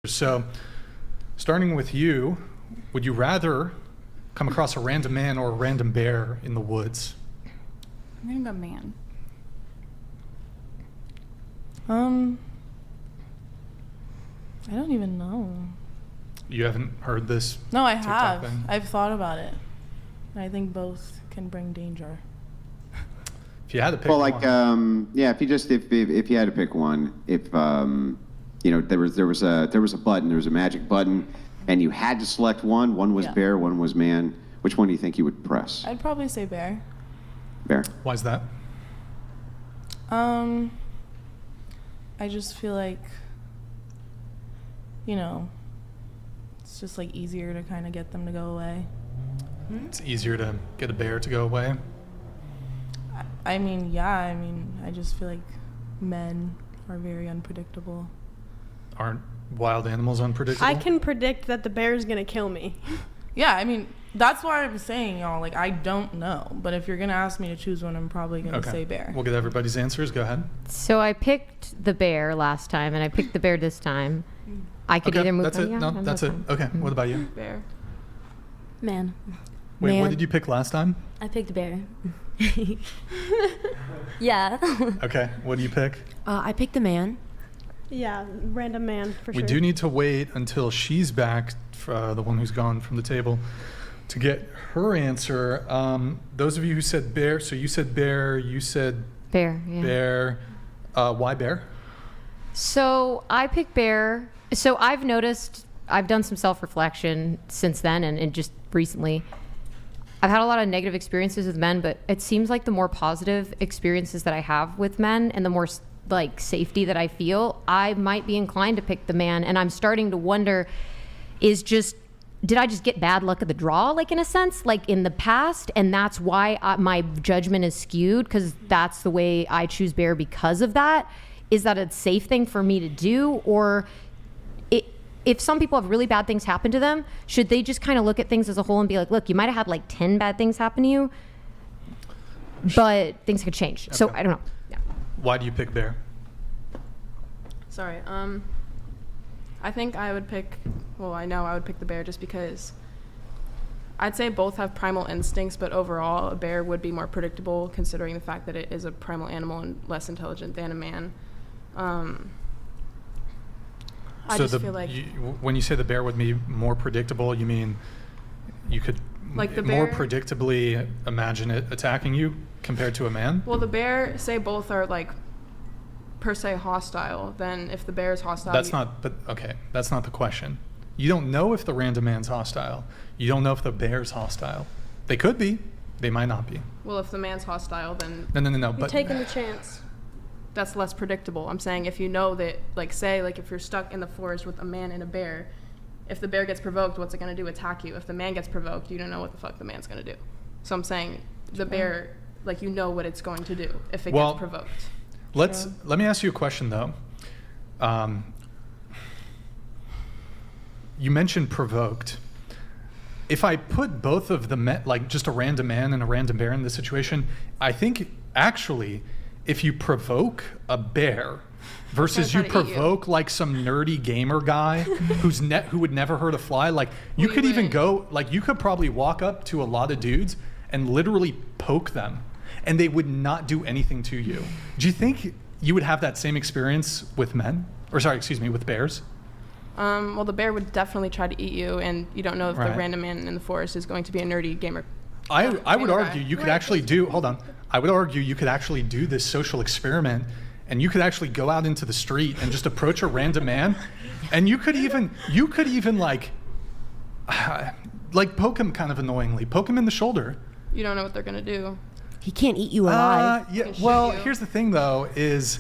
So, starting with you, would you rather come across a random man or a random bear in the woods? I'm gonna go man. I don't even know. You haven't heard this? No, I TikTok have. thing? I've thought about it. I think both can bring danger. If you had to pick Well, one. yeah, if you had to pick one, if there was a button, there was a magic button, and you had to select one. One was bear, one was man. Which one do you think you would press? I'd probably say bear. Bear. Why is that? I just feel like, it's just like easier to kind of get them to go away. It's easier to get a bear to go away. I just feel like men are very unpredictable. Aren't wild animals unpredictable? I can predict that the bear is going to kill me. Yeah, that's why I'm saying, y'all, like, I don't know. But if you're going to ask me to choose one, I'm probably going to say bear. We'll get everybody's answers. Go ahead. So I picked the bear last time, and I picked the bear this time. I could either move. That's it. No, that's it. Okay. What about you? Bear. Man. Wait, Man. what did you pick last time? I picked bear. Yeah. Okay. What do you pick? I picked the man. Yeah, random man for sure. We do need to wait until she's back, the one who's gone from the table, to get her answer. Those of you who said bear, so you said bear, you said bear. Yeah. Bear. Why bear? So I picked bear. So I've noticed, I've done some self-reflection since then and just recently. I've had a lot of negative experiences with men, but it seems like the more positive experiences that I have with men and the more like safety that I feel, I might be inclined to pick the man. And I'm starting to wonder, did I just get bad luck of the draw, like in a sense, like in the past? And that's why my judgment is skewed, because that's the way I choose bear because of that. Is that a safe thing for me to do? Or if some people have really bad things happen to them, should they just kind of look at things as a whole and be like, look, you might have had like 10 bad things happen to you, but things could change. Okay. So I don't know. Yeah. Why do you pick bear? Sorry. I think I would pick, I know I would pick the bear just because I'd say both have primal instincts, but overall a bear would be more predictable considering the fact that it is a primal animal and less intelligent than a man. I just feel like when you say the bear would be more predictable, you mean you could like the more bear, predictably imagine it attacking you compared to a man? Well, the bear, say both are like per se hostile, then if the bear is hostile... That's not the question. You don't know if the random man's hostile. You don't know if the bear's hostile. They could be. They might not be. Well, if the man's hostile, then... No. You're taking the chance. That's less predictable. I'm saying if you know that, like, say, like, if you're stuck in the forest with a man and a bear, if the bear gets provoked, what's it going to do? Attack you. If the man gets provoked, you don't know what the fuck the man's going to do. So I'm saying the bear, like, you know what it's going to do if it gets provoked. Let me ask you a question, though. You mentioned provoked. If I put both of the men, like just a random man and a random bear in this situation, I think actually if you provoke a bear versus you provoke like some nerdy gamer guy who would never hurt a fly, like you could even go, like you could probably walk up to a lot of dudes and literally poke them and they would not do anything to you. Do you think you would have that same experience with with bears? Well, the bear would definitely try to eat you, and you don't know if the random man in the forest is going to be a nerdy gamer. I would argue you could actually do, I would argue you could actually do this social experiment, and you could actually go out into the street and just approach a random man, and you could even like poke him kind of annoyingly, poke him in the shoulder. You don't know what they're going to do. He can't eat you alive. Yeah. Well, here's the thing, though, is,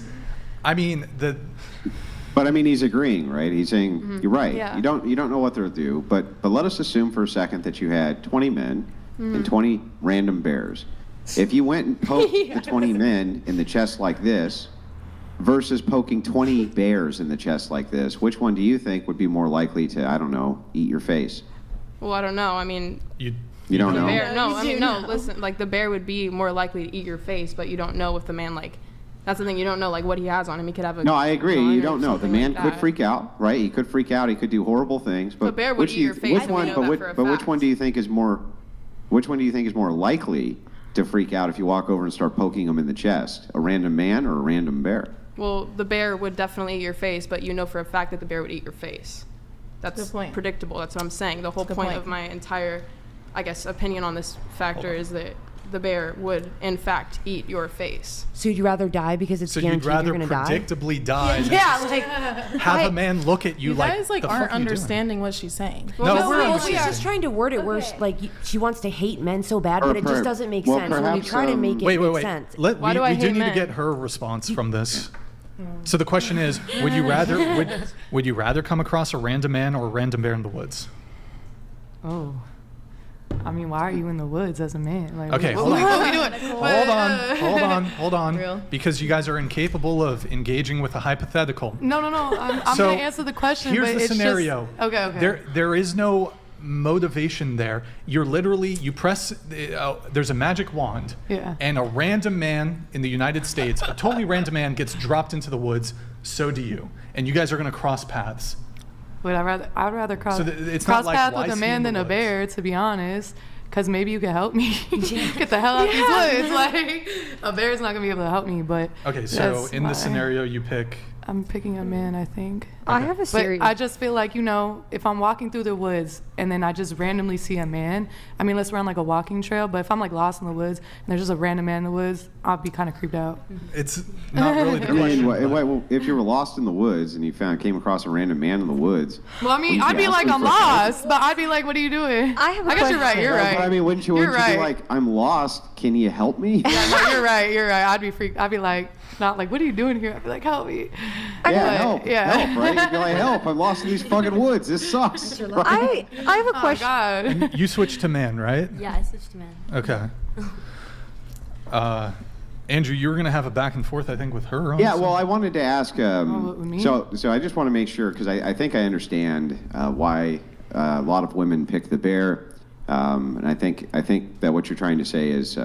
But he's agreeing, right? He's saying you're right. Yeah. You don't know what they'll do. But let us assume for a second that you had 20 men and 20 random bears. If you went and poked the 20 men in the chest like this, versus poking 20 bears in the chest like this, which one do you think would be more likely to, eat your face? Well, I don't know. You don't know? Bear, no, listen, like the bear would be more likely to eat your face, but you don't know if the man That's the thing. You don't know like what he has on him. He could have a No, I agree. gun You or don't know. The something man like could that. freak out, right? He could freak out. He could do horrible things. But A bear would which eat do you- your face, Which and we one? know But that which, for a but which fact. one do you think is more? Which one do you think is more likely to freak out if you walk over and start poking him in the chest? A random man or a random bear? Well, the bear would definitely eat your face, but you know for a fact that the bear would eat your face. That's Good point. predictable. That's what I'm saying. The whole Good point point. of my entire, I guess, opinion on this factor is that the bear would, in fact, eat your face. So you'd rather die because it's So you'd guaranteed rather you're gonna die? predictably die than Yeah, like have a man look at you you like, guys like the fuck aren't are you doing? understanding what she's saying. No, Well, we're no, Well, understanding. she's just trying to word it where she wants to hate men so bad, Or but it just per- doesn't make well, sense. When we perhaps, try to make it Wait. make sense. We Why do I do hate need to men? get her response from this. So the question is, would you rather come across a random man or a random bear in the woods? Oh. I mean, why are you in the woods as a man? Like, Okay, what- hold on. What are we doing? Hold on. Real. Because you guys are incapable of engaging with a hypothetical. No. I'm So, going to answer the question, Here's but the it's scenario. Just, okay. There is no motivation there. You're literally, you press, there's a magic wand, Yeah. and a random man in the United States, a totally random man gets dropped into the woods, so do you. And you guys are going to cross paths. Would I'd rather cross, So it's not cross like, paths why with a is he in man the than a woods? bear, to be honest. Because maybe you can help me get the hell out these woods. Like, a bear's not going to be able to help me, but Okay, so that's in why this scenario, you pick. I'm picking a man, I think. I have a But serious. I just feel like, if I'm walking through the woods and then I just randomly see a man, I mean, let's run like a walking trail, but if I'm like lost in the woods and there's just a random man in the woods, I'll be kind of creeped out. It's not really the I mean, question. but- if you were lost in the woods and you came across a random man in the woods, Well, I mean, wouldn't I'd you be ask like, him I'm for help? lost, but I'd be like, what are you doing? I have a I guess you're right, question. you're No, right. But I mean, wouldn't you You're be right. like, I'm lost, can you help me? Yeah, no, you're right, you're right. I'd be freaked. I'd be like, not like, what are you doing here? I'd be like, help me. Yeah, But, yeah. help, right? You'd be like, help, I'm lost in these fucking woods, this sucks. Right? I have a Oh, question. God. You switched to man, right? Yeah, I switched to man. Okay. Andrew, you were going to have a back and forth, I think, with her. Yeah, also. well, I wanted to ask. with me? So I just want to make sure because I think I understand why a lot of women pick the bear, and I think that what you're trying to say is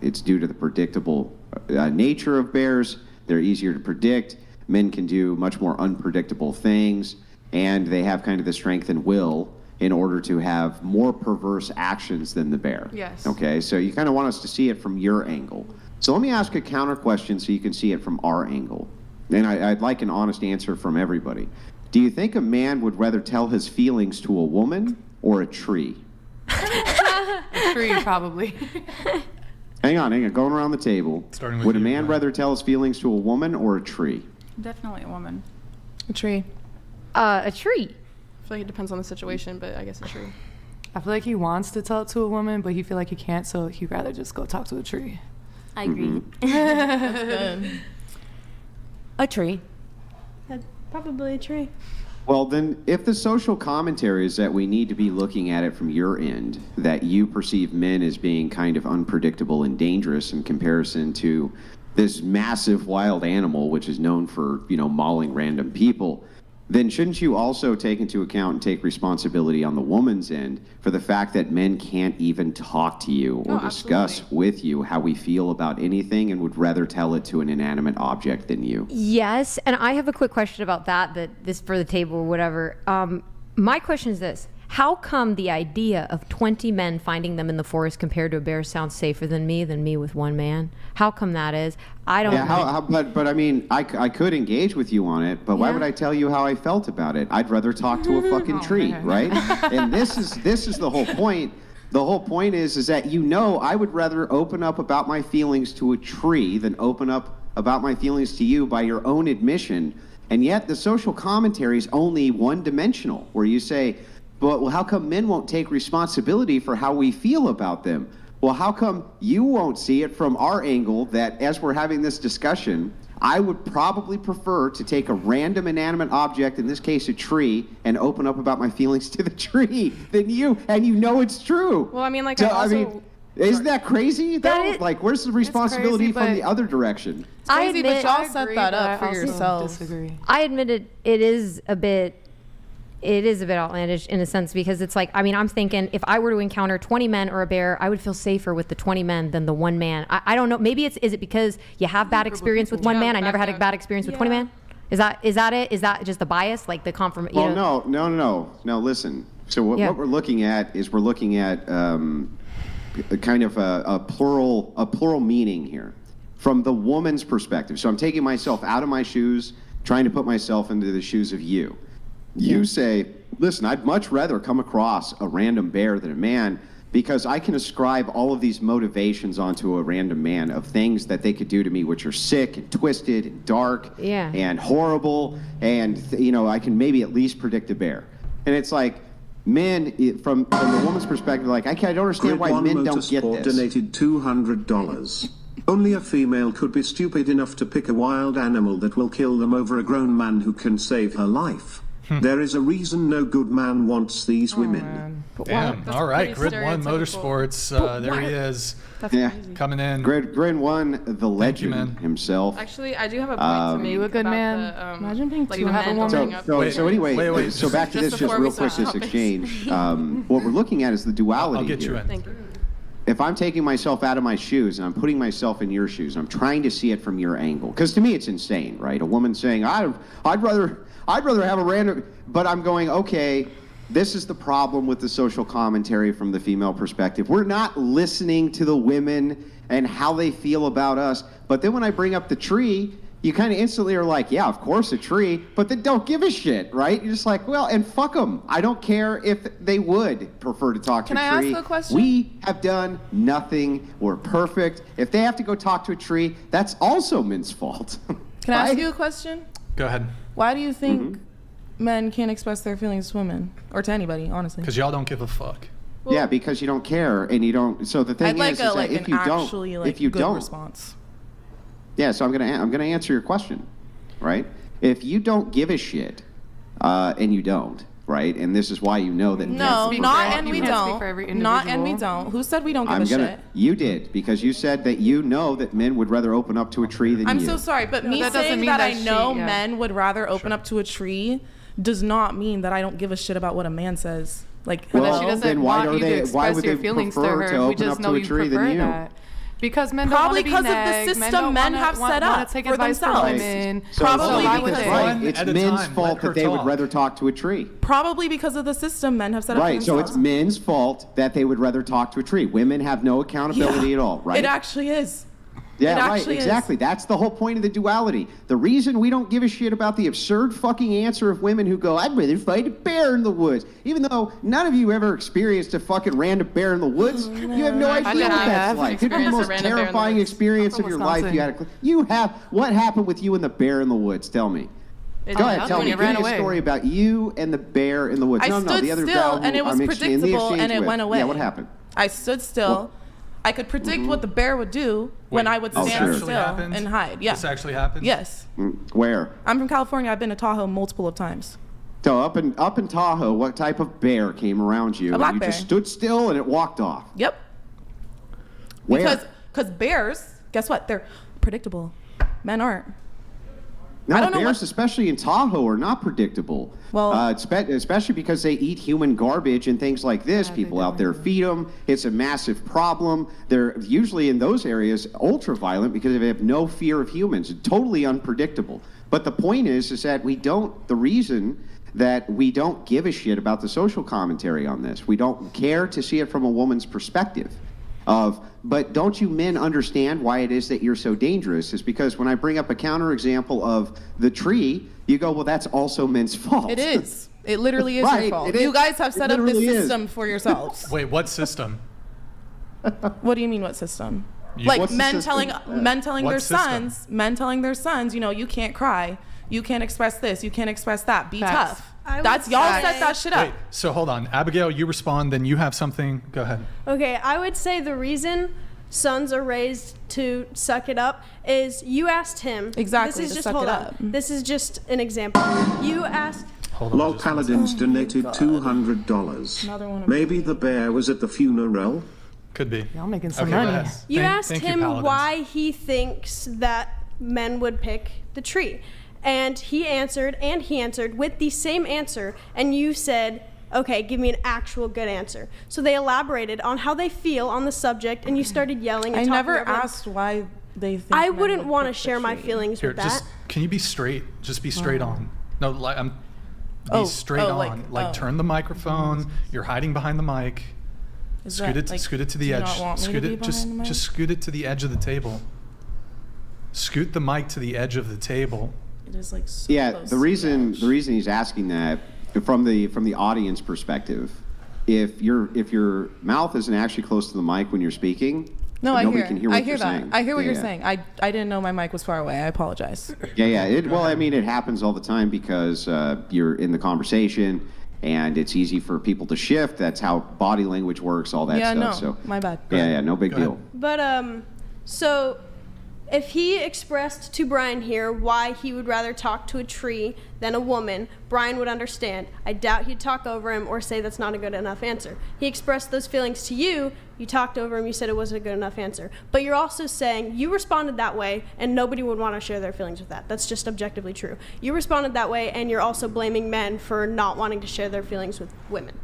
it's due to the predictable nature of bears. They're easier to predict. Men can do much more unpredictable things, and they have kind of the strength and will in order to have more perverse actions than the bear. Yes. Okay, so you kind of want us to see it from your angle. So let me ask a counter question so you can see it from our angle. And I'd like an honest answer from everybody. Do you think a man would rather tell his feelings to a woman or a tree? A tree, probably. Hang on, going around the table. Starting with Would a you, man Brian. rather tell his feelings to a woman or a tree? Definitely a woman. A tree. A tree. I feel like it depends on the situation, but I guess a tree. I feel like he wants to talk to a woman, but he feel like he can't, so he'd rather just go talk to a tree. I agree. Good. A tree. Probably a tree. Well, then, if the social commentary is that we need to be looking at it from your end, that you perceive men as being kind of unpredictable and dangerous in comparison to this massive wild animal, which is known for, mauling random people, then shouldn't you also take into account and take responsibility on the woman's end for the fact that men can't even talk to you or Oh, discuss absolutely. with you how we feel about anything and would rather tell it to an inanimate object than you? Yes, and I have a quick question about that this for the table or whatever. My question is this. How come the idea of 20 men finding them in the forest compared to a bear sounds safer than me with one man? How come that is? I don't Yeah, but I mean, I could engage with you on it, but why Yeah. would I tell you how I felt about it? I'd rather talk to a fucking tree, man. right? And this is the whole point. The whole point is that I would rather open up about my feelings to a tree than open up about my feelings to you by your own admission. And yet the social commentary is only one-dimensional, where you say, but well, how come men won't take responsibility for how we feel about them? Well, how come you won't see it from our angle that as we're having this discussion, I would probably prefer to take a random inanimate object, in this case a tree, and open up about my feelings to the tree than you, and it's true. Well, I mean, like, So, I also... isn't that crazy? That Though? is- Like, where's the responsibility crazy, from the but- other direction? I Crazy, but admit, y'all set that but up for I also yourselves. disagree. I admit it is a bit It is a bit outlandish in a sense because it's like, I mean, I'm thinking if I were to encounter 20 men or a bear, I would feel safer with the 20 men than the one man. I don't know. Maybe is it because you have bad experience with one man? I never had a bad experience with 20 men. Is that it? Is that just the bias, like the confirmation? Well, no. Listen. So what we're looking at is we're looking at kind of a plural meaning here from the woman's perspective. So I'm taking myself out of my shoes, trying to put myself into the shoes of you. You say, listen, I'd much rather come across a random bear than a man because I can ascribe all of these motivations onto a random man of things that they could do to me which are sick and twisted and dark and horrible, and I can maybe at least predict a bear. And it's like, men, from the woman's perspective, like I don't understand why men don't get this. Donated $200. Only a female could be stupid enough to pick a wild animal that will kill them over a grown man who can save her life. There is a reason no good man wants these women. Damn. All right, Grid 1 Motorsports. There he is. That's crazy. Coming in. Grid 1, the legend himself. Actually, I do have a point to make. You a good about man? Imagine being like, you have a woman. So anyway, so back to this just real quick, this exchange. What we're looking at is the duality. I'll get you here. in. Thank you. If I'm taking myself out of my shoes and I'm putting myself in your shoes, I'm trying to see it from your angle. Because to me, it's insane, right? A woman saying, I'd rather have a random, but I'm going, okay, this is the problem with the social commentary from the female perspective. We're not listening to the women and how they feel about us. But then when I bring up the tree, you kind of instantly are like, yeah, of course a tree, but then don't give a shit, right? You're just like, well, and fuck them. I don't care if they would prefer to talk to a tree. Can I ask a question? We have done nothing. We're perfect. If they have to go talk to a tree, that's also men's fault. Can I ask you a question? Go ahead. Why do you think men can't express their feelings to women or to anybody, honestly? Because y'all don't give a fuck. Well, yeah, because you don't care and you don't. So the thing is that if you don't, response. Yeah, so I'm gonna answer your question, right? If you don't give a shit, and you don't, right? And this is why you know that. No, not and we don't. Not and we don't. Who said we don't give a shit? You did, because you said that you know that men would rather open up to a tree than you. I'm so sorry, but me saying that I know men would rather open up to a tree does not mean that I don't give a shit about what a man says. Like, well, she doesn't want you to express your feelings to her. We just know you prefer that. Because men don't probably because of the system men have set up take for themselves. Probably it's men's fault that they would rather talk to a tree. Probably because of the system men have set up for themselves. Right, so it's men's fault that they would rather talk to a tree. Women have no accountability at all, right? It actually is. Yeah, right, exactly. That's the whole point of the duality. The reason we don't give a shit about the absurd fucking answer of women who go, I'd rather fight a bear in the woods. Even though none of you ever experienced a fucking random bear in the woods. You have no idea what that's like. It's the most terrifying experience of your life you have. What happened with you and the bear in the woods? Tell me. Go ahead, tell me. Give me a story about you and the bear in the woods. I stood still, and it was predictable, and it went away. Yeah, what happened? I stood still. I could predict what the bear would do when I would stand still and hide. Yeah. This actually happened? Yes. Where? I'm from California. I've been to Tahoe multiple of times. So up in Tahoe, what type of bear came around you? A black and you bear. Just stood still and it walked off. Yep. Where? Because bears, guess what? They're predictable. Men aren't. No, bears, especially in Tahoe, are not predictable. Well, especially because they eat human garbage and things like this. People out there feed them. It's a massive problem. They're usually in those areas ultra violent because they have no fear of humans. Totally unpredictable. But the point is that the reason that we don't give a shit about the social commentary on this, we don't care to see it from a woman's perspective. But don't you men understand why it is that you're so dangerous? Is because when I bring up a counterexample of the tree, you go, well, that's also men's fault. It is. It literally is your fault. You guys have set up this system for yourselves. Wait, what system? What do you mean, what system? Like men telling their sons, you can't cry, you can't express this, you can't express that. Be tough. That's y'all set that shit up. Wait, so hold on, Abigail, you respond, then you have something. Go ahead. Okay, I would say the reason sons are raised to suck it up is you asked him. Exactly. This is just hold on. This is just an example. You asked. Lol Paladins donated $200. Maybe the bear was at the funeral. Could be. Y'all making some money. You asked him why he thinks that men would pick the tree. and he answered with the same answer, and you said, okay, give me an actual good answer. So they elaborated on how they feel on the subject, and you started yelling and I talking never over them. asked why they think I men wouldn't would want to pick the share my tree. feelings Here, with that. just can you be straight? Just be straight on. No, be straight on. Turn the microphone. You're hiding behind the mic. Scoot it to the edge. Just scoot it to the edge of the table. Scoot the mic to the edge of the table. It is like so Yeah, close the to reason edge. he's asking that from the audience perspective, if your mouth isn't actually close to the mic when you're speaking, No, I nobody hear. can hear what I hear you're that. saying. I hear what Yeah, you're saying. I didn't know my mic was far away. I apologize. Yeah. It happens all the time because you're in the conversation, and it's easy for people to shift. That's how body language works. All that Yeah, stuff. no, So my bad. yeah, no big deal. But so if he expressed to Brian here why he would rather talk to a tree than a woman, Brian would understand. I doubt he'd talk over him or say that's not a good enough answer. He expressed those feelings to you. You talked over him. You said it wasn't a good enough answer. But you're also saying you responded that way, and nobody would want to share their feelings with that. That's just objectively true. You responded that way, and you're also blaming men for not wanting to share their feelings with women.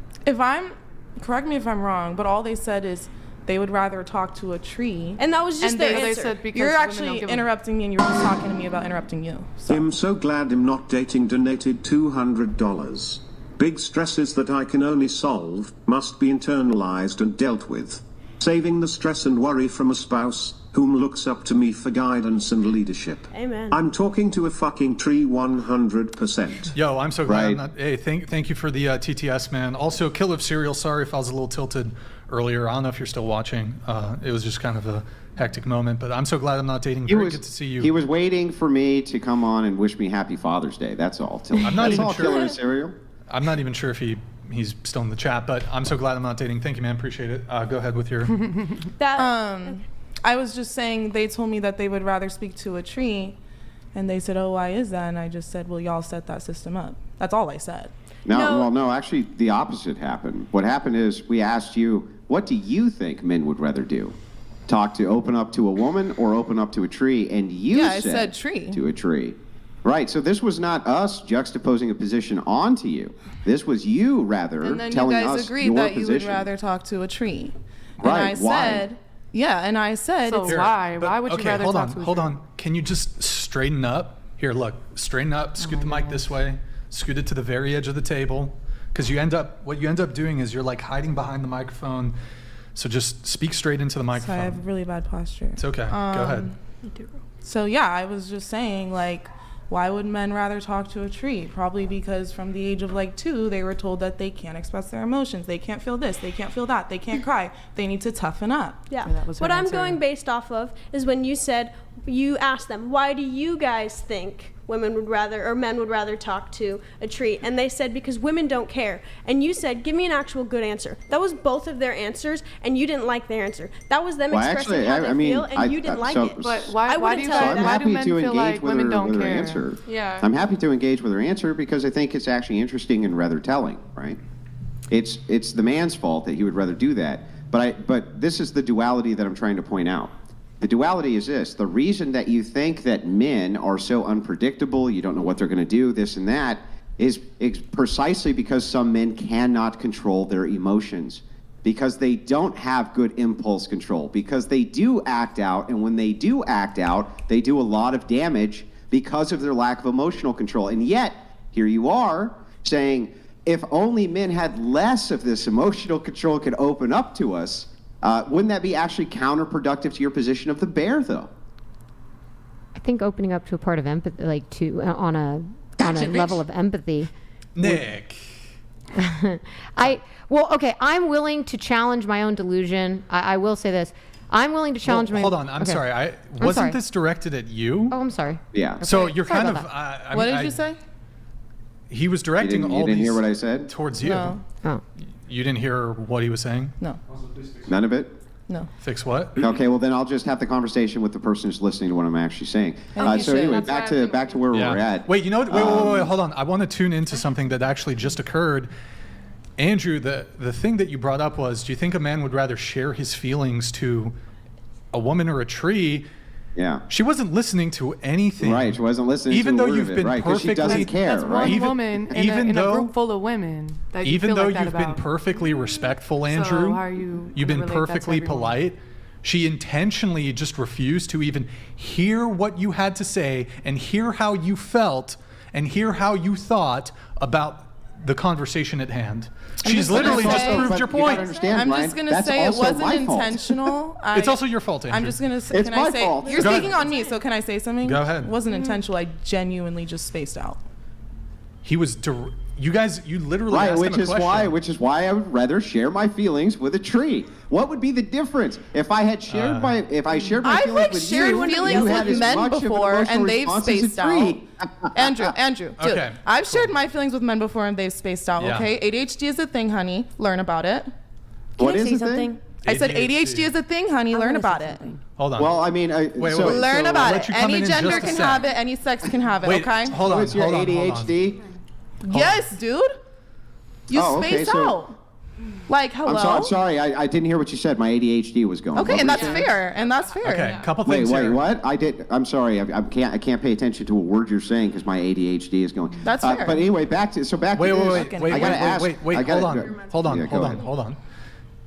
Correct me if I'm wrong, but all they said is they would rather talk to a tree. And that was just their They answer. said because You're women actually don't give a- interrupting me, and you were just talking to me about interrupting you. So. I'm so glad I'm not dating donated $200. Big stresses that I can only solve must be internalized and dealt with. Saving the stress and worry from a spouse whom looks up to me for guidance and leadership. Amen. I'm talking to a fucking tree 100%. Yo, I'm so glad. Right. Hey, thank you for the TTS, man. Also, Kill of Cereal. Sorry if I was a little tilted earlier. I don't know if you're still watching. It was just kind of a hectic moment, but I'm so glad I'm not dating. Very good to see you. He was waiting for me to come on and wish me Happy Father's Day. That's all. I'm not even sure. Killer of Cereal. I'm not even sure if he's still in the chat, but I'm so glad I'm not dating. Thank you, man. Appreciate it. Go ahead with your. I was just saying they told me that they would rather speak to a tree, and they said, "Oh, why is that?" And I just said, "Well, y'all set that system up." That's all I said. No, actually, the opposite happened. What happened is we asked you, what do you think men would rather do? Open up to a woman or open up to a tree? And you said tree. To a tree. Right, so this was not us juxtaposing a position onto you. This was you rather And then you telling guys us agreed your that you would position. rather talk to a tree. Right, And I why? said, yeah, and I said, So it's, why? But- Why would you okay, rather hold talk on, to a hold tree? on. Can you just straighten up? Here, look, straighten up. Scoot the mic this way. Scoot it to the very edge of the table. Because what you end up doing is you're like hiding behind the microphone. So just speak straight into the so I microphone. have really bad posture. It's okay. Go ahead. So yeah, I was just saying, like, why would men rather talk to a tree? Probably because from the age of like 2, they were told that they can't express their emotions. They can't feel this. They can't feel that. They can't cry. They need to toughen up. Yeah. that was her What I'm answer. going based off of is when you said, you asked them, why do you guys think men would rather talk to a tree? And they said, because women don't care. And you said, give me an actual good answer. That was both of their answers, and you didn't like their answer. That was them Well, expressing actually, how they feel, and you didn't like it. But I why wouldn't do you tell guys, you that. why do happy men to feel engage like with women her, don't with her care? answer. Yeah. I'm happy to engage with her answer because I think it's actually interesting and rather telling, right? It's the man's fault that he would rather do that. But this is the duality that I'm trying to point out. The duality is this. The reason that you think that men are so unpredictable, you don't know what they're going to do, this and that, is precisely because some men cannot control their emotions, because they don't have good impulse control, because they do act out, and when they do act out, they do a lot of damage because of their lack of emotional control. And yet, here you are saying, if only men had less of this emotional control could open up to us, wouldn't that be actually counterproductive to your position of the bear, though? I think opening up to a part of empathy, like on a level of empathy. Nick. I'm willing to challenge my own delusion. I will say this. I'm willing to challenge my. Hold on. I'm sorry. Wasn't sorry. this directed at you? Oh, I'm sorry. Yeah. So you're Sorry kind of. about What did you say? He was directing You all didn't these hear what I said? towards you. No. Oh. You didn't hear what he was saying? No. None of it? No. Fix what? Okay, well then I'll just have the conversation with the person who's listening to what I'm actually saying. think you So should. anyway, That's back to where we're at. Wait, you know what? Wait, hold on. I want to tune into something that actually just occurred. Andrew, the thing that you brought up was, do you think a man would rather share his feelings to a woman or a tree? Yeah. She wasn't listening to anything. Right. She wasn't listening even to a though word you've of it, been right? 'Cause she perfectly doesn't care, That's right? one woman in a group full of women. That you even feel though like that you've been about. perfectly respectful, Andrew, how are you you've gonna been relate that to perfectly everyone? polite. She intentionally just refused to even hear what you had to say and hear how you felt and hear how you thought about the conversation at hand. She's literally just proved your point. I'm just going to say it wasn't intentional. It's also your fault, Andrew. I'm just going to say, It's my fault. You're Go speaking ahead. on me, so can I say something? Go ahead. It wasn't intentional. I genuinely just spaced out. He was, you literally Right, asked him a question. which is why I would rather share my feelings with a tree. What would be the difference if I had shared my feelings with shared you? feelings you had with as men much of an before, emotional and they've response as a spaced out. tree. Andrew, dude, Okay, I've shared my feelings with men before, and they've spaced out. Yeah. Okay, ADHD is a thing, honey. Learn about it. What Can I is say the something? thing? I said ADHD is a thing, honey. Learn wanna about say it. something. Hold on. Well, I mean, Wait, so, wait. Learn so, about let it. you come Any in gender just a can sec. have it. Any sex can have it. Wait, Okay. hold on. What's your hold on, ADHD? Yes, dude. You Oh, okay, space so- out. Like, hello. I'm sorry. I didn't hear what you said. My ADHD was going. Okay, What and were that's you saying? fair. And that's fair. Okay, couple Wait, things here. what? I'm sorry. I can't pay attention to a word you're saying because my ADHD is going. That's fair. But anyway, back to Wait, this. wait, I gotta ask. wait, I gotta- hold on, Yeah, go ahead. hold on.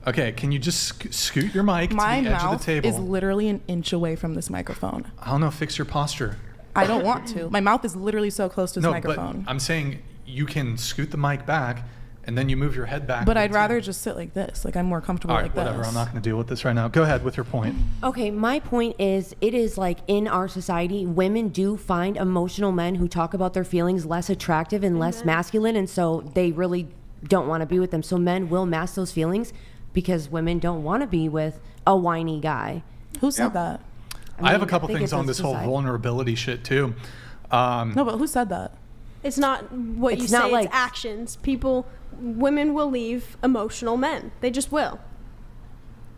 Okay, can you just scoot your mic My to the edge of the mouth table? is literally an inch away from this microphone. I don't know, fix your posture. I don't want to. My mouth is literally so close to this No, microphone. but I'm saying you can scoot the mic back and then you move your head back. But I'd rather just sit like this. Like, I'm more comfortable All right, like whatever. this. I'm not going to deal with this right now. Go ahead with your point. Okay, my point is, it is like in our society, women do find emotional men who talk about their feelings less attractive and less masculine, and so they really don't want to be with them. So men will mask those feelings because women don't want to be with a whiny guy. Who said Yep. that? I have a mean, couple I think things it's on a this whole society. vulnerability shit too. No, but who said that? It's not what It's you not say, like- it's actions. Women will leave emotional men. They just will.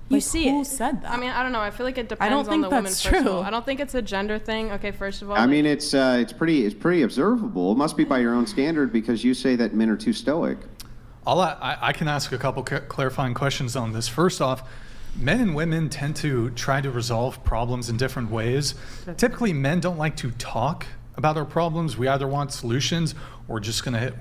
You Like, see who it. said that? I mean, I don't know. I feel like it depends don't on think the woman. that's First of true. all. I don't think it's a gender thing. Okay, first of all. I like- mean, it's pretty observable. It must be by your own standard because you say that men are too stoic. I can ask a couple clarifying questions on this. First off, men and women tend to try to resolve problems in different ways. Typically, men don't like to talk about our problems. We either want solutions or we're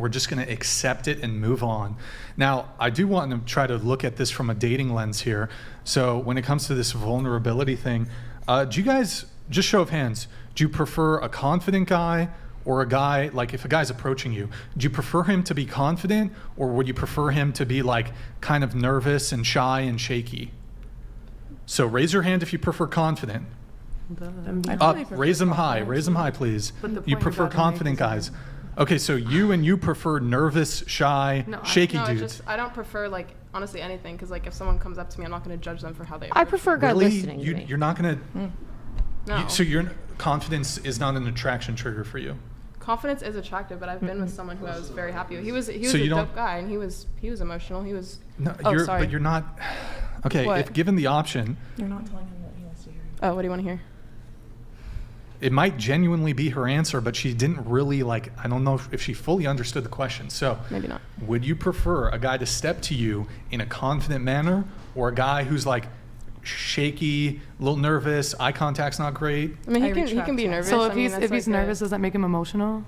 just gonna accept it and move on. Now, I do want to try to look at this from a dating lens here. So when it comes to this vulnerability thing, do you guys, just show of hands, do you prefer a confident guy or a guy, like if a guy's approaching you, do you prefer him to be confident or would you prefer him to be like kind of nervous and shy and shaky? So raise your hand if you prefer confident. Up, raise them high, please. But the You point prefer about the make confident is- guys. Okay, so you prefer nervous, shy, shaky no, dudes. Just, I don't prefer like honestly anything because like if someone comes up to me, I'm not going to judge them for how they. I approach prefer a me. guy Really? listening to me. You're not gonna. No. So your confidence is not an attraction trigger for you. Confidence is attractive, but I've been with someone who I was very happy with. He was So a you don't- dope guy, and he was emotional. He was. No, Oh, sorry. but you're not. Okay, What? if given the option, You're not telling him what he wants to hear. Oh, what do you want to hear? it might genuinely be her answer, but she didn't really like. I don't know if she fully understood the question. So Maybe not. would you prefer a guy to step to you in a confident manner, or a guy who's like shaky, a little nervous, eye contact's not great? I mean, I he can retract be that. nervous. So I if mean, he's that's if he's like a- nervous, does that make him emotional?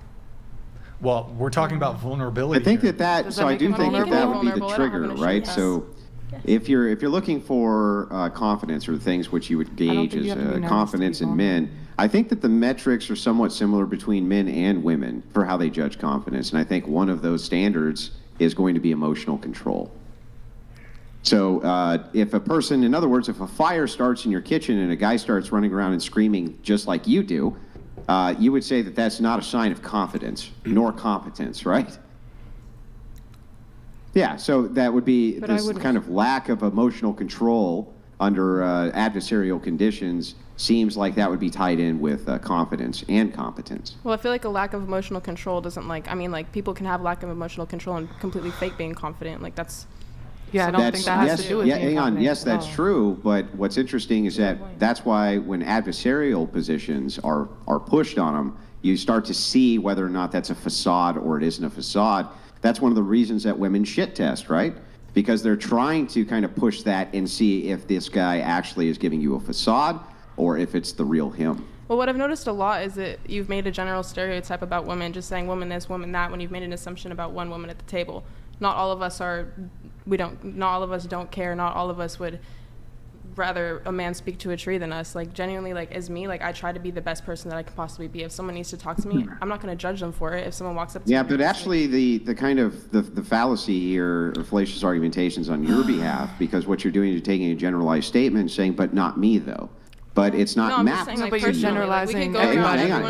Well, we're talking about vulnerability. I think here. that Does so that I make do him think that vulnerable? would be the Vulnerable, I don't have trigger, an issue right? with that. So if you're looking for confidence or things which you would gauge think you as have to be nervous to confidence be in men, I think that the metrics are somewhat similar between men and women for how they judge confidence, and I think one of those standards is going to be emotional control. So if a person, in other words, if a fire starts in your kitchen and a guy starts running around and screaming just like you do, you would say that that's not a sign of confidence nor competence, right? Yeah, so that would be But I this wouldn't- kind of lack of emotional control under adversarial conditions seems like that would be tied in with confidence and competence. Well, I feel like a lack of emotional control doesn't like people can have lack of emotional control and completely fake being confident. Like that's. Yeah, I don't think that has yes, to do with yeah, being hang on. confident Yes, at that's all. true. But what's interesting is that's why when adversarial positions are pushed on them, you start to see whether or not that's a facade or it isn't a facade. That's one of the reasons that women shit test, right? Because they're trying to kind of push that and see if this guy actually is giving you a facade or if it's the real him. Well, what I've noticed a lot is that you've made a general stereotype about women, just saying woman this, woman that, when you've made an assumption about one woman at the table. Not all of us don't care. Not all of us would rather a man speak to a tree than us. Like, genuinely, like, as me, like, I try to be the best person that I can possibly be. If someone needs to talk to me, I'm not going to judge them for it. If someone walks up to me. Yeah, but actually the kind of the fallacy here, or fallacious argumentations on your behalf, because what you're doing is taking a generalized statement and saying, but not me, though. But it's not I'm mapped. just saying, like, but you're generalizing. generalizing. Hang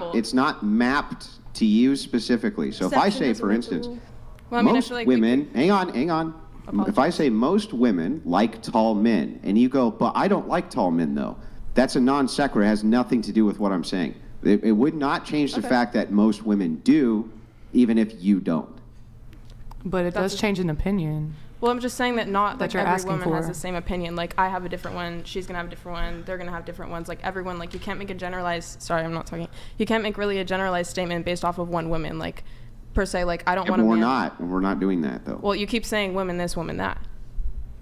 on. It's not mapped to you specifically. So if I say, for instance, most women, hang on. If I say most women like tall men, and you go, but I don't like tall men, though, that's a non sequitur. It has nothing to do with what I'm saying. It would not change the fact that most women do, even if you don't. But it does change an opinion. Well, I'm just saying that not like you're every asking woman for. has the same opinion. Like, I have a different one, she's gonna have a different one, they're gonna have different ones. Like, everyone, like, you can't make a generalized. Sorry, I'm not talking. You can't make really a generalized statement based off of one woman, like, per se. Like, I don't want to. We're not doing that, though. Well, you keep saying women this, women that.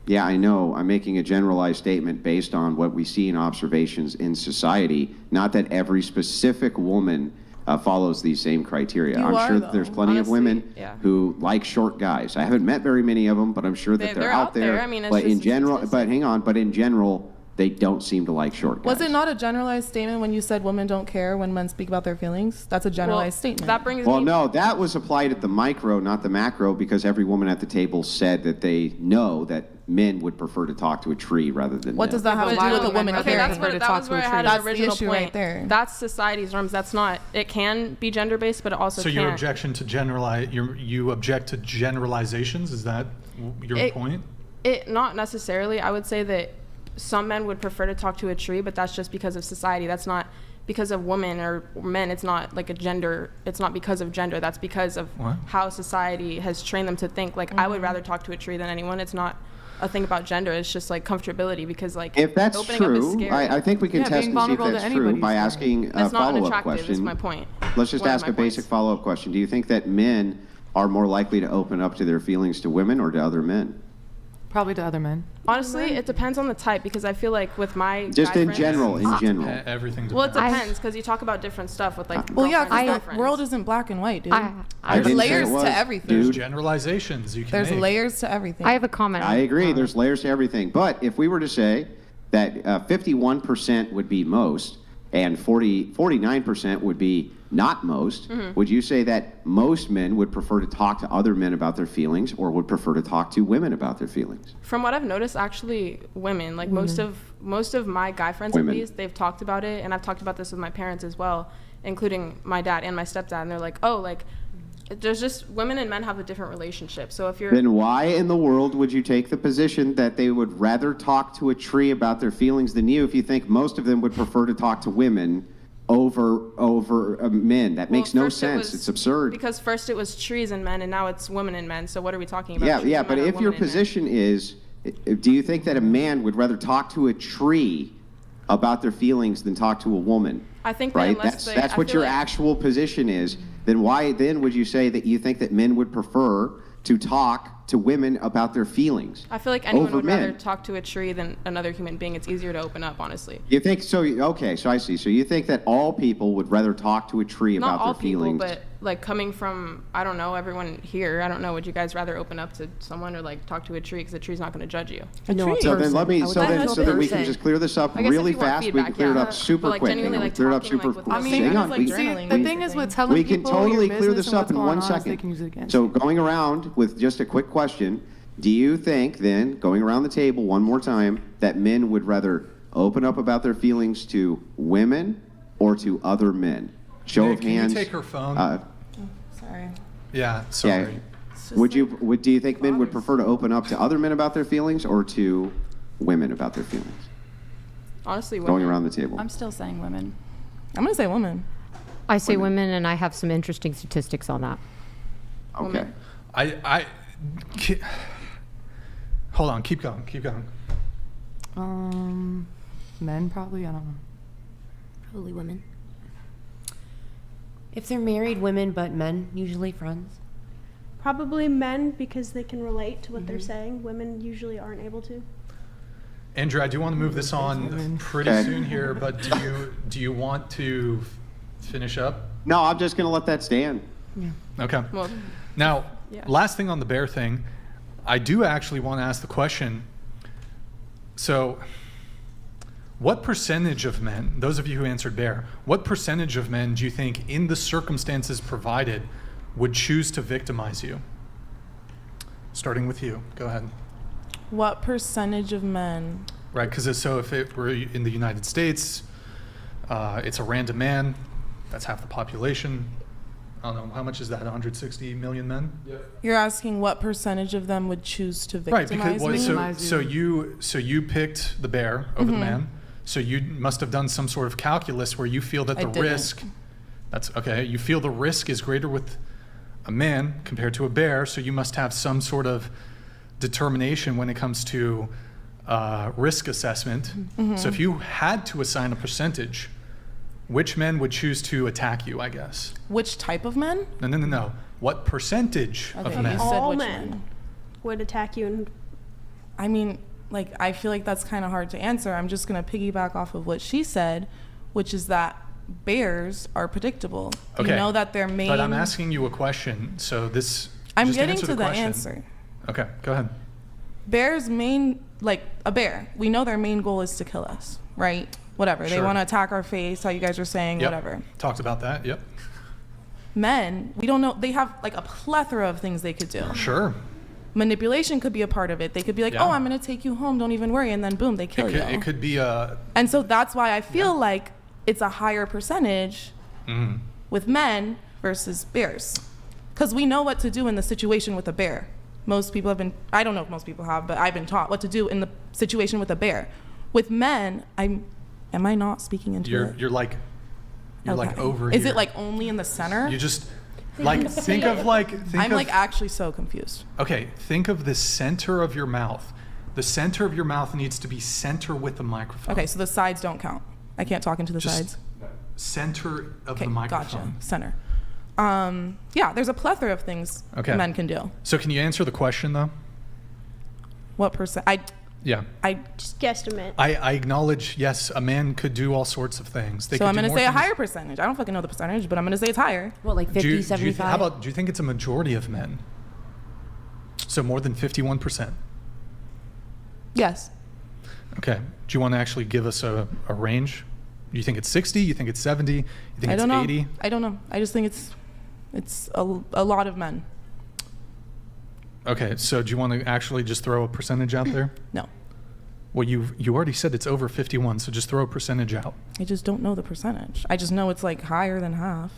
Yeah, I know. I'm making a generalized statement based on what we see in observations in society. Not that every specific woman follows these same criteria. I'm sure that there's plenty of women who like short guys. I haven't met very many of them, but I'm sure that they're out there. I mean, it's but just in general, but in general, they don't seem to like short guys. Was it not a generalized statement when you said women don't care when men speak about their feelings? That's a generalized statement. That brings Well, me. no, that was applied at the micro, not the macro, because every woman at the table said that they know that men would prefer to talk to a tree rather than What men. does that have to do with a woman Okay, caring? that was where I had That's an original the issue point. right there. That's society's norms. That's not. It can be gender based, but it also So can't. your objection to you object to generalizations? Is that your point? It not necessarily. I would say that some men would prefer to talk to a tree, but that's just because of society. That's not because of women or men. It's not like a gender. It's not because of gender. That's because of how society has trained them to think. Like, I would rather talk to a tree than anyone. It's not a thing about gender. It's just like comfortability, because like If that's opening up is true, scary. I think we can test and see if that's true by asking a That's not follow-up unattractive, question. is my point. Let's just One of ask my a basic points. follow-up question. Do you think that men are more likely to open up to their feelings to women or to other men? Probably to other men. Honestly, it depends on the type, because I feel like with my Just guy in friends- general, Everything depends. Well, it depends, because you talk about different stuff with like. Well, yeah, girlfriends and because the boyfriends. world isn't black and white, dude. I There's didn't say layers it was, to everything. There's dude. generalizations you can There's make. layers to everything. I have a comment. I agree. There's layers to everything. But if we were to say that 51% would be most and 49% would be not most, would you say that most men would prefer to talk to other men about their feelings or would prefer to talk to women about their feelings? From what I've noticed, actually, women, like most of my guy friends, Women. at least, they've talked about it, and I've talked about this with my parents as well, including my dad and my stepdad, and they're like, oh, like, there's just women and men have a different relationship. So if you're Then why in the world would you take the position that they would rather talk to a tree about their feelings than you if you think most of them would prefer to talk to women over men? That makes no sense. It's absurd. Because first it was trees and men, and now it's women and men. So what are we talking about? Yeah, Trees yeah, and but men or if your women and men? position is, do you think that a man would rather talk to a tree about their feelings than talk to a woman? I think that right? unless That's I what feel your like- actual position is. Then why then would you say that you think that men would prefer to talk to women about their feelings? I feel like anyone over would men? rather talk to a tree than another human being. It's easier to open up, honestly. You think so? Okay, so I see. So you think that all people would rather talk to a tree Not about all their people, feelings? but like coming from, I don't know, everyone here, I don't know, would you guys rather open up to someone or like talk to a tree, because the tree's not going to judge you? No, a So then person. let me, I would so like then, to so that we can person. just clear this up I guess if really you want fast. We feedback, can clear it yeah. up super But, like, quick. genuinely, Hang on, like, clear it up talking, super like, with quick. one I thing mean, Hang on. like, we- journaling. the thing is with telling we can people totally your clear business this and up what's in going 1 on, so they second. can use it against So you. going around with just a quick question, do you think then, going around the table one more time, that men would rather open up about their feelings to women or to other men? Show Nick, of can you hands. take her phone? Sorry. Yeah, sorry. Do you think men would prefer to open up to other men about their feelings or to women about their feelings? Honestly, Going women. around the table. I'm still saying women. I'm going to say women. I say women, and I have some interesting statistics on that. Okay. Hold on, keep going. Men probably, I don't know. Probably women. If they're married women, but men, usually friends. Probably men, because they can relate to what they're saying. Women usually aren't able to. Andrew, I do want to move this on pretty soon here, but do you want to finish up? No, I'm just going to let that stand. Yeah. Okay. Well, Now, yeah. last thing on the bear thing, I do actually want to ask the question. So, what percentage of men, those of you who answered bear, what percentage of men do you think, in the circumstances provided, would choose to victimize you? Starting with you. Go ahead. What percentage of men? Right, because so if it were in the United States, it's a random man. That's half the population. I don't know, how much is that, 160 million men? You're asking what percentage of them would choose to victimize Right, because me? so you picked the bear over the man. So you must have done some sort of calculus where you feel that I the didn't. risk, that's okay, you feel the risk is greater with a man compared to a bear, so you must have some sort of determination when it comes to risk assessment. So if you had to assign a percentage, which men would choose to attack you, I guess? Which type of men? No. What percentage of Okay, men? you said All which men would attack you. And I mean, like, I feel like that's kind of hard to answer. I'm just going to piggyback off of what she said, which is that bears are predictable. Okay. You know that their main... But I'm asking you a question, so this... I'm just getting answer to the question. answer. Okay, go ahead. Bears' main, like a bear, we know their main goal is to kill us, right? Whatever. They Sure. want to attack our face, how you guys are saying, Yep. whatever. Talked about that, yep. Men, we don't know. They have like a plethora of things they could do. Sure. Manipulation could be a part of it. They could be like, Yeah. oh, I'm going to take you home. Don't even worry. And then boom, they kill you. It could be a... And so that's why I feel like it's a higher percentage with men versus bears. Because we know what to do in the situation with a bear. Most people have been, I don't know if most people have, but I've been taught what to do in the situation with a bear. With men, am I not speaking into it? You're like Okay. over Is here. it like only in the center? You just like think of I'm like actually so confused. Okay, think of the center of your mouth. The center of your mouth needs to be center with the microphone. Okay, so the sides don't count. I can't talk into the Just sides. center of Okay, the microphone. gotcha. Center. Yeah, there's a plethora of things Okay. men can do. So can you answer the question though? What percent? Yeah. just guesstimate. I acknowledge, yes, a man could do all sorts of things. They So could I'm do going to more say a things. higher percentage. I don't fucking know the percentage, but I'm going to say it's higher. What, like 50, Do you 75? how about, do you think it's a majority of men? So more than 51%. Yes. Okay. Do you want to actually give us a range? You think it's 60? You think it's 70? You think I it's don't know. 80? I don't know. I just think it's a lot of men. Okay, so do you want to actually just throw a percentage out there? No. Well, you already said it's over 51, so just throw a percentage out. I just don't know the percentage. I just know it's like higher than half.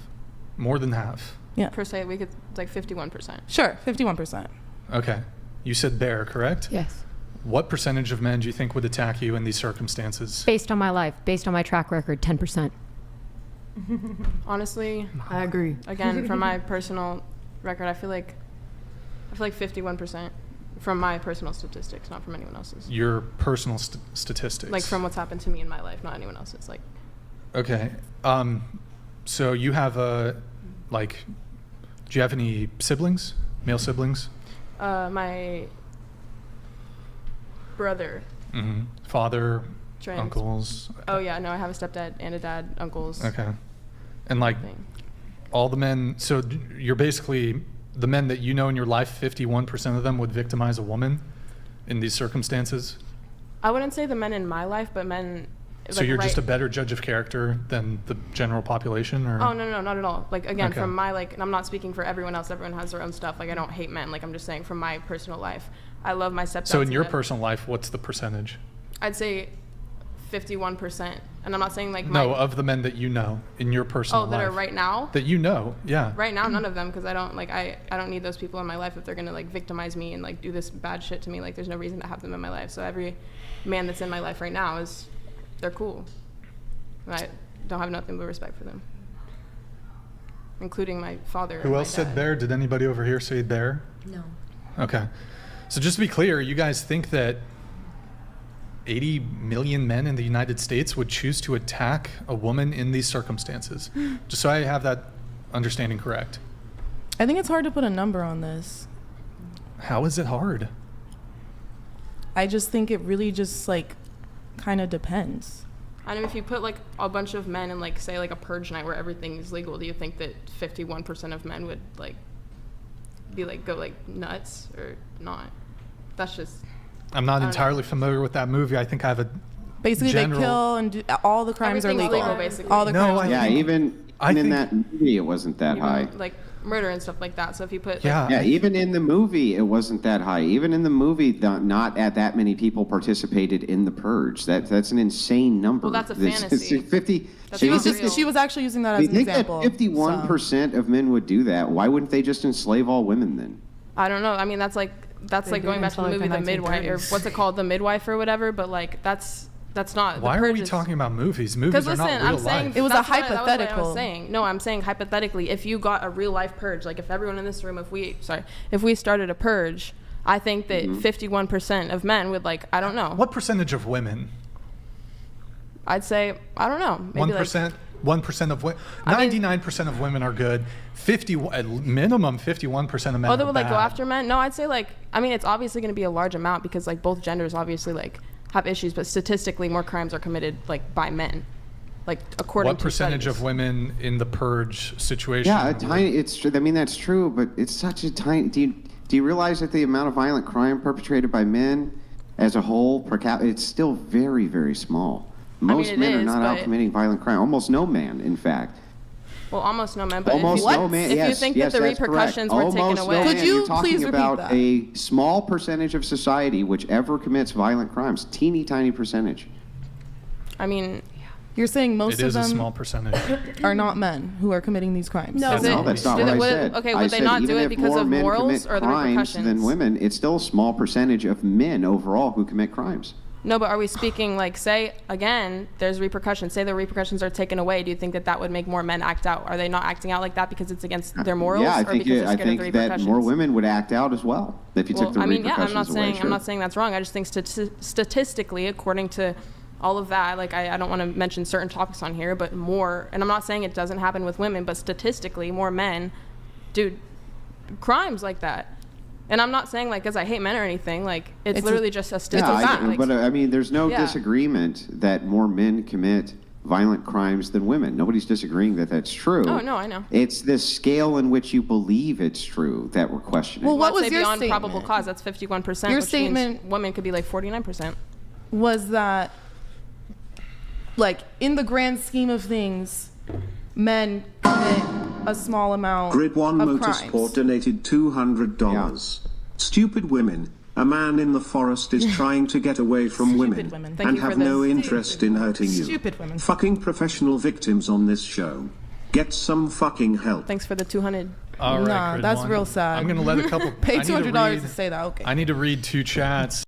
More than half. Yeah. per se, we could like 51%. Sure, 51%. Okay. You said bear, correct? Yes. What percentage of men do you think would attack you in these circumstances? Based on my life, based on my track record, 10%. Honestly, I agree. again, from my personal record, I feel like 51% from my personal statistics, not from anyone else's. Your personal statistics. Like from what's happened to me in my life, not anyone else's. Like, Okay. So you have do you have any siblings? Male siblings? my brother. Mm-hmm. Father, Trans. uncles? Oh yeah, no, I have a stepdad and a dad, uncles. Okay. And like Thing. all the men, so you're basically, the men that you know in your life, 51% of them would victimize a woman in these circumstances? I wouldn't say the men in my life, but men. So you're just a better judge of character than the general population, or? Oh no, not at all. Like again, Okay. from my and I'm not speaking for everyone else. Everyone has their own stuff. Like I don't hate men. Like I'm just saying from my personal life, I love my stepdad. So in to your death. personal life, what's the percentage? I'd say 51%, and I'm not saying like No, of the men that you know in your personal life. that are right now. That you know, yeah. Right now, none of them, because I don't I don't need those people in my life if they're gonna like victimize me and like do this bad shit to me. Like there's no reason to have them in my life. So every man that's in my life right now they're cool. And I don't have nothing but respect for them, including my father. Who and else my said dad. bear? Did anybody over here say bear? No. Okay. So just to be clear, you guys think that 80 million men in the United States would choose to attack a woman in these circumstances? Just so I have that understanding correct. I think it's hard to put a number on this. How is it hard? I just think it really just like kind of depends. I know if you put like a bunch of men in like say like a purge night where everything is legal, do you think that 51% of men would like be like go like nuts or not? That's just. I'm not entirely familiar with that movie. I think I have a basically general... they kill and do, all the crimes are legal. Basically. All the crimes. Yeah, even in that movie, it wasn't that high. Like murder and stuff like that. So if you put even in the movie, it wasn't that high. Even in the movie, not at that many people participated in the purge. That's an insane number. Well, that's a fantasy. 50. She was actually using that as an example. If 51% of men would do that, why wouldn't they just enslave all women then? I don't know. I mean, that's like going back to the movie The Midwife, or what's it called, The Midwife or whatever. But like that's not. Why are we talking about movies? Movies are not real life. It was a hypothetical. That was what I was saying. No, I'm saying hypothetically, if you got a real life purge, like if everyone in this room, if we started a purge, I think that 51% of men would like, I don't know. What percentage of women? I'd say, I don't know. Maybe 1%. 1% of women, 99% of women are good. At minimum 51% of men. Oh, they would are like go after men? No, I'd say like, I mean, it's obviously going to be a large amount because like both genders obviously like have issues, but statistically more crimes are committed like by men, like according to what percentage studies. of women in the purge situation? Yeah, a tiny. I mean, that's true, but it's such a tiny. Do you realize that the amount of violent crime perpetrated by men, as a whole, per capita, it's still very, very small. Most men are not out committing violent crime. Almost no man, in fact. Well, almost no man, but almost no man. If you think that the repercussions were taken away, could you please repeat that? About a small percentage of society which ever commits violent crimes, teeny tiny percentage. I mean, you're saying most of them a small percentage are not men who are committing these crimes. No, that's not what I said. Okay, would they not do it because of morals or the repercussions? Than women, it's still a small percentage of men overall who commit crimes. No, but are we speaking like, say, again, there's repercussions. Say the repercussions are taken away. Do you think that would make more men act out? Are they not acting out like that because it's against their morals? Yeah, I think that more women would act out as well if you took the repercussions away. I'm not saying that's wrong. I just think statistically, according to all of that, like I don't want to mention certain topics on here, but more, and I'm not saying it doesn't happen with women, but statistically, more men do crimes like that. And I'm not saying like because I hate men or anything. Like it's literally just a statistical fact. But I mean, there's no disagreement that more men commit violent crimes than women. Nobody's disagreeing that that's true. Oh no, I know. It's the scale in which you believe it's true that we're questioning. Well, what was your beyond statement? Probable cause? That's 51%. Your which statement means women could be like 49%. Was that like in the grand scheme of things, men commit a small amount Grid 1 of Motorsport crimes. donated $200. Stupid women. A man in the forest is trying to get away from women and have no interest in hurting you. Stupid women. Fucking professional victims on this show. Get some fucking help. Thanks for the 200. All right, Nah, that's real sad. I'm going to let a couple... Pay $200 to say that, okay. I need to read two chats.